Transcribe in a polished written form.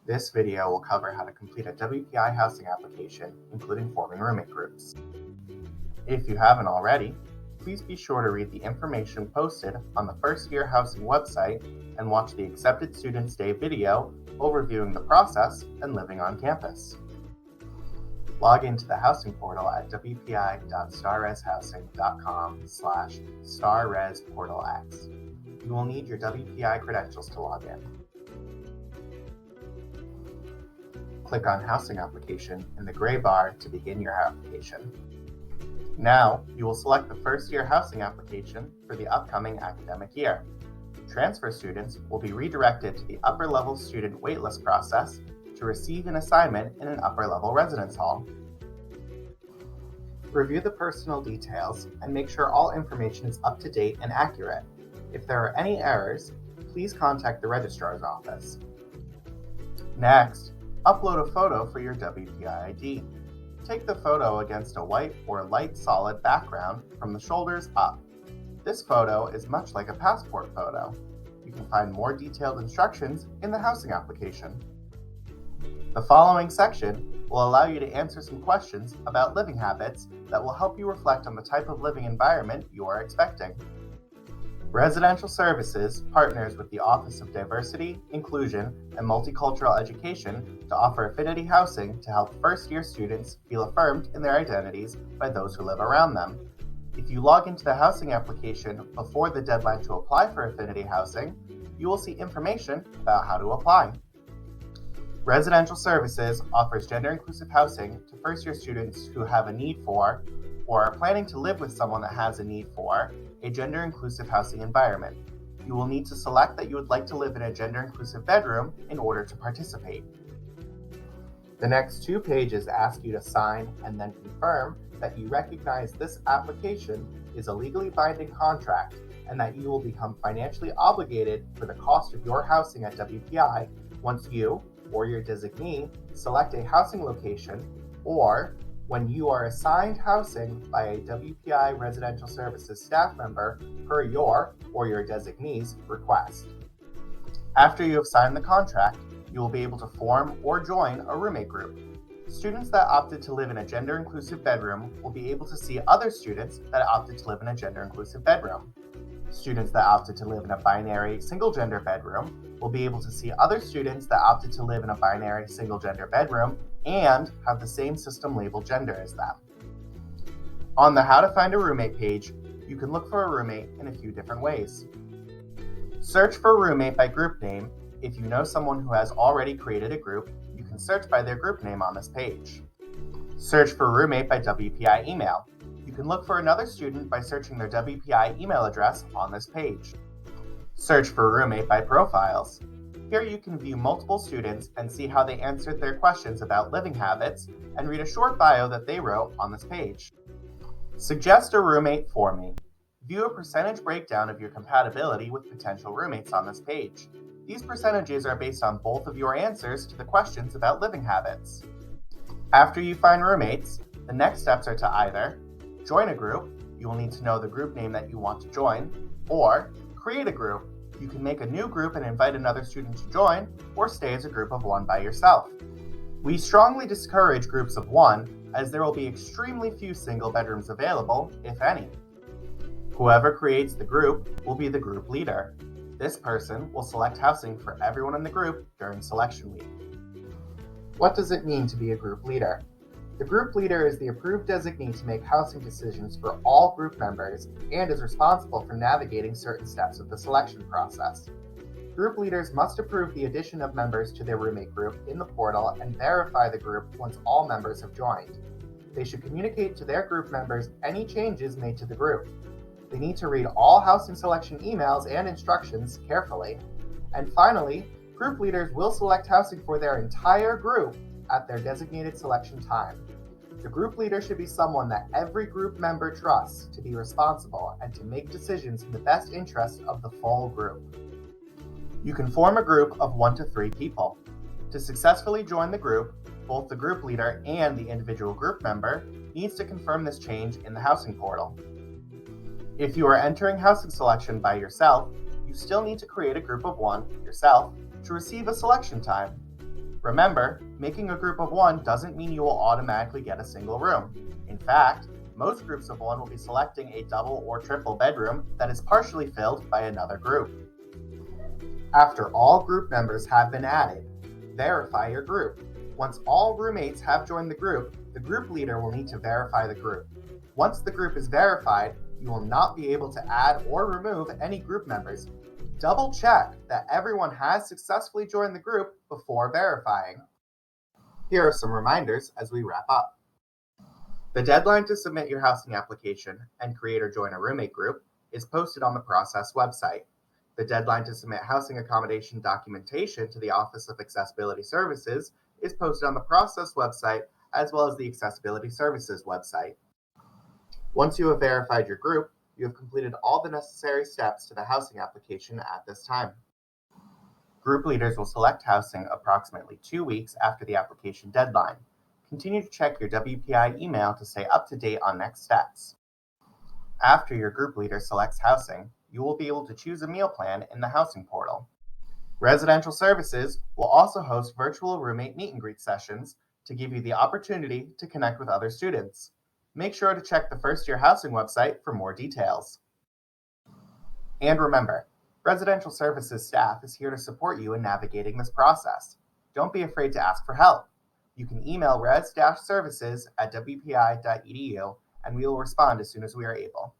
This video will cover how to complete a WPI housing application, including forming roommate groups. If you haven't already, please be sure to read the information posted on the First Year Housing website and watch the Accepted Students Day video overviewing the process and living on campus. Log into the housing portal at wpi.starreshousing.com/starresportalx. You will need your WPI credentials to log in. Click on Housing Application in the gray bar to begin your application. Now, you will select the first year housing application for the upcoming academic year. Transfer students will be redirected to the upper level student waitlist process to receive an assignment in an upper level residence hall. Review the personal details and make sure all information is up to date and accurate. If there are any errors, please contact the registrar's office. Next, upload a photo for your WPI ID. Take the photo against a white or light solid background from the shoulders up. This photo is much like a passport photo. You can find more detailed instructions in the housing application. The following section will allow you to answer some questions about living habits that will help you reflect on the type of living environment you are expecting. Residential Services partners with the Office of Diversity, Inclusion, and Multicultural Education to offer affinity housing to help first-year students feel affirmed in their identities by those who live around them. If you log into the housing application before the deadline to apply for affinity housing, you will see information about how to apply. Residential Services offers gender-inclusive housing to first-year students who have a need for, or are planning to live with someone that has a need for, a gender-inclusive housing environment. You will need to select that you would like to live in a gender-inclusive bedroom in order to participate. The next 2 pages ask you to sign and then confirm that you recognize this application is a legally binding contract and that you will become financially obligated for the cost of your housing at WPI once you, or your designee, select a housing location, or when you are assigned housing by a WPI Residential Services staff member per your or your designee's request. After you have signed the contract, you will be able to form or join a roommate group. Students that opted to live in a gender-inclusive bedroom will be able to see other students that opted to live in a gender-inclusive bedroom. Students that opted to live in a binary single-gender bedroom will be able to see other students that opted to live in a binary single-gender bedroom and have the same system labeled gender as them. On the How to Find a Roommate page, you can look for a roommate in a few different ways. Search for roommate by group name. If you know someone who has already created a group, you can search by their group name on this page. Search for roommate by WPI email. You can look for another student by searching their WPI email address on this page. Search for roommate by profiles. Here you can view multiple students and see how they answered their questions about living habits and read a short bio that they wrote on this page. Suggest a roommate for me. View a percentage breakdown of your compatibility with potential roommates on this page. These percentages are based on both of your answers to the questions about living habits. After you find roommates, the next steps are to either join a group. You will need to know the group name that you want to join, or create a group. You can make a new group and invite another student to join, or stay as a group of one by yourself. We strongly discourage groups of one, as there will be extremely few single bedrooms available, if any. Whoever creates the group will be the group leader. This person will select housing for everyone in the group during selection week. What does it mean to be a group leader? The group leader is the approved designee to make housing decisions for all group members and is responsible for navigating certain steps of the selection process. Group leaders must approve the addition of members to their roommate group in the portal and verify the group once all members have joined. They should communicate to their group members any changes made to the group. They need to read all housing selection emails and instructions carefully. And finally, group leaders will select housing for their entire group at their designated selection time. The group leader should be someone that every group member trusts to be responsible and to make decisions in the best interest of the full group. You can form a group of 1 to 3 people. To successfully join the group, both the group leader and the individual group member needs to confirm this change in the housing portal. If you are entering housing selection by yourself, you still need to create a group of 1 yourself to receive a selection time. Remember, making a group of one doesn't mean you will automatically get a single room. In fact, most groups of one will be selecting a double or triple bedroom that is partially filled by another group. After all group members have been added, verify your group. Once all roommates have joined the group leader will need to verify the group. Once the group is verified, you will not be able to add or remove any group members. Double check that everyone has successfully joined the group before verifying. Here are some reminders as we wrap up. The deadline to submit your housing application and create or join a roommate group is posted on the process website. The deadline to submit housing accommodation documentation to the Office of Accessibility Services is posted on the process website as well as the Accessibility Services website. Once you have verified your group, you have completed all the necessary steps to the housing application at this time. Group leaders will select housing approximately 2 weeks after the application deadline. Continue to check your WPI email to stay up to date on next steps. After your group leader selects housing, you will be able to choose a meal plan in the housing portal. Residential Services will also host virtual roommate meet and greet sessions to give you the opportunity to connect with other students. Make sure to check the First Year Housing website for more details. And remember, Residential Services staff is here to support you in navigating this process. Don't be afraid to ask for help. You can email res-services@wpi.edu and we will respond as soon as we are able.